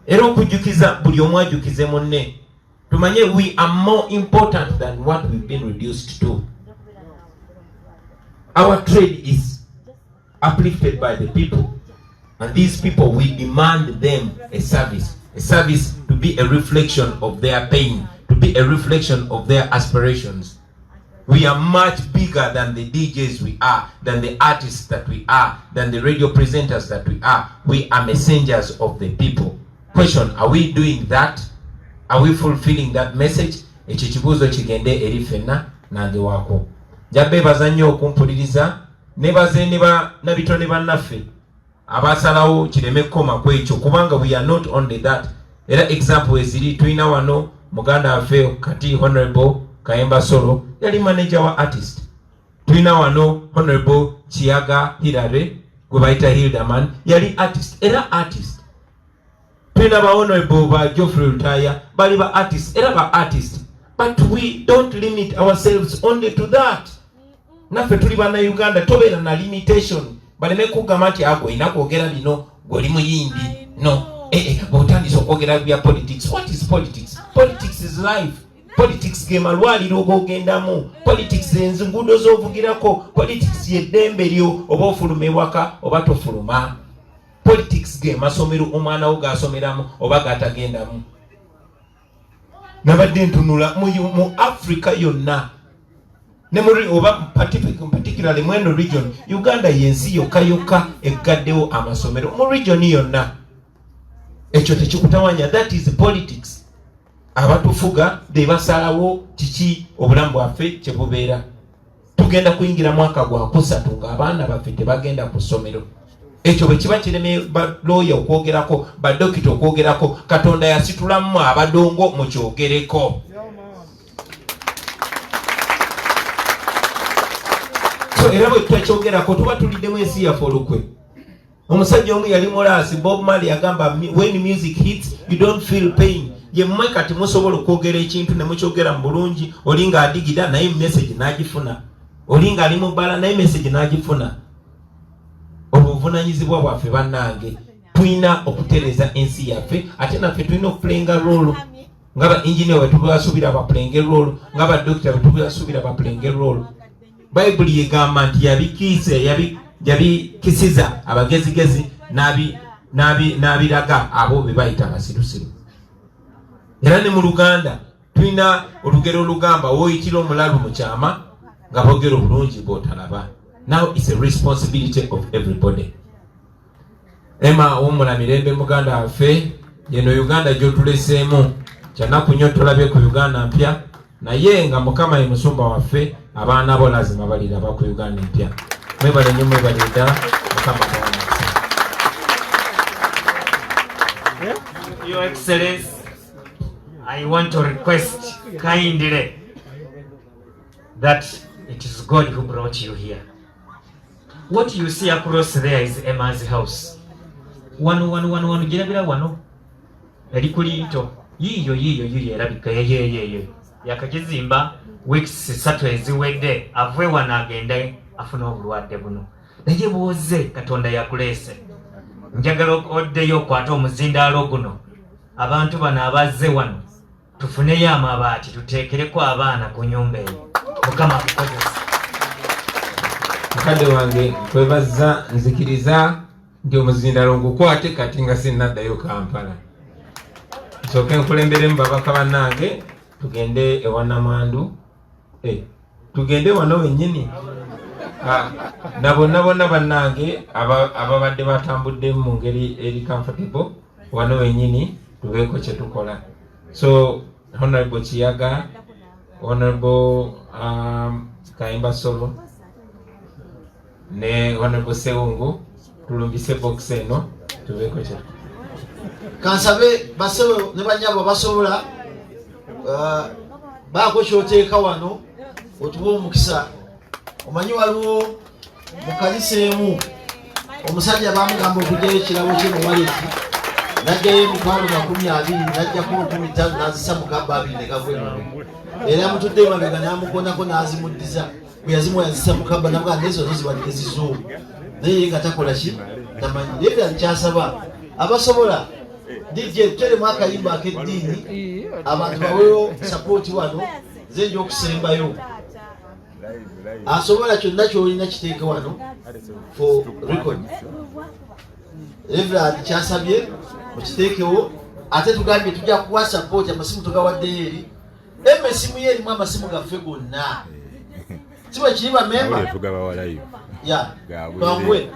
era okujukiza buli omu ajukize munne. Tumanye we are more important than what we've been reduced to. Our trade is uplifted by the people, and these people, we demand them a service to be a reflection of their pain, to be a reflection of their aspirations. We are much bigger than the DJs we are, than the artists that we are, than the radio presenters that we are. We are messengers of the people. Question, are we doing that? Are we fulfilling that message? Ekyo kibuuzo kigende eri ffenna nange waako. Njabbeebaza nnyo okumpuliriza, nebaze nabitone bannaffe abasalawo kireme kkoma ku ekyo, kubanga we are not only that. Era example eziri tulina wano muganda waffe kati Honorable Kayemba Solo yali manager wa artist. Tulina wano Honorable Chiaga Hilary gwe bayita Hildaman yali artist, era artist. Tulina ba Honorable ba Geoffrey Rutaya bali ba artist, era ba artist. But we don't limit ourselves only to that. Naffe tuli bana Uganda tobeera na limitation. Baleme kugamba nti ago ina kwogera bino goli muyimbi. No. Botandise okwogera bya politics. What is politics? Politics is life. Politics ge malwaliro gogendamu. Politics enzugudo zovugirako. Politics ye dembe lyo oba ofulume waka oba tofuluma. Politics ge masomero omwana wo gasomeramu oba gatagendamu. Nabadde ntunula mu Africa yonna. Ne muri oba particularly mweno region Uganda yensi yokka eggaddewo amasomero mu region yonna. Ekyo tekikutawanya. That is politics. Abatufuga de basalawo kiki obulamu bwaffe kye bubeera. Tugenda kuyingira mwaka gwa kusatu nga abaana baffe tebagenda ku ssomero. Ekyo bwe kiba kireme ba lawyer okwogerako, ba dokita okwogerako, Katonda yasitulamu abadongo mu kyogereko. So era bwe twekyogerako tuba tuliddemu ensi yaffe olukwe. Omusajja omu yali mulaasi Bob Marley agamba when music hits you don't feel pain. Ye mmwe kati musobola okwogera ekintu ne mukyogera mu bulungi, olinga adigida naye message n'agifuna, olinga ali mu bbala naye message n'agifuna. Obuvunanyizibwa bwaffe bannange tulina okutereza ensi yaffe, ate naffe tulina okupulenga role nga ba engineer bwe tubasuubira bapulenge role, nga ba doctor bwe tubasuubira bapulenge role. Bible yegamba nti yabikisiza abagezigezi n'abiraga abo be bayita abasirusiru. Era ne mu Luganda tulina olugero olugamba woyitira omulalu mu kyama nga boogera obulungi bw'otalaba. Now it's a responsibility of everybody. Emma omula mirembe muganda waffe yeno Uganda gy'otuleseemu kyanaku nnyo tulabye ku Uganda mpya, naye nga Mukama ye musumba waffe abaana bo lazima baliraba ku Uganda mpya. Mwebale nnyo mwebale ddala Mukama bawamukisa. Your Excellency, I want to request kindly that it is God who brought you here. What you see across there is Emma's house. Wano jirabira wano. Erikulito. Yiyo erabika ye. Yakagizimba weeks 3 eziwedde avwe wanagenda afuna obulwadde buno. Naye bwoze Katonda yakulese. Njagala oddeyo kwata omuzindaalo guno. Abantu bano abazze wano tufuneyo amabaati tuteekereko abaana ku nyumba eyo. Mukama akukozesa. Mukadde wange kwebaza nzikiriza nti omuzindaalo ngukwate kati nga sinnaddayo Kampala. Nsooke nkulemberemu babaka bannange tugende ewa Namwandu. Tugende wano wennyini. Na bonna bannange ababadde batambudde mu ngeri eri comfortable wano wennyini tubeeko kye tukola. So Honorable Chiaga, Honorable Kayemba Solo ne Honorable Sewungu tulumbise box eno tubeeko kye. Kansabe basebo ne banyabo basobola baako kyoteeka wano otuba omukisa. Omanyi waliwo mu kanisa emu omusajja bamugamba okugyayo ekirabo kye mu waleti najjayo $20,000 najjako $15,000 n'azisa mu kabba 2 ne gavweno. Era yamutudde emabega n'amukonako n'azimuddiza. Bwe yazimu yazisa mu kabba nabwa nezo zibadde zizuumu. Naye nga takola ki tamanyi. Naye byali kyasaba abasobola DJ tere mwaka yimba akedini abantu baweyo support wano zenje okusembayo asobola kyonna kyolina kiteeke wano for record. Reverend kyasabye mukiteekewo ate tugambye tujja kuwa support amasimu tugawaddeyo eri emesimu ye erimu amasimu gaffe gonna siba kiriba memba tugabawalayo ya bangwe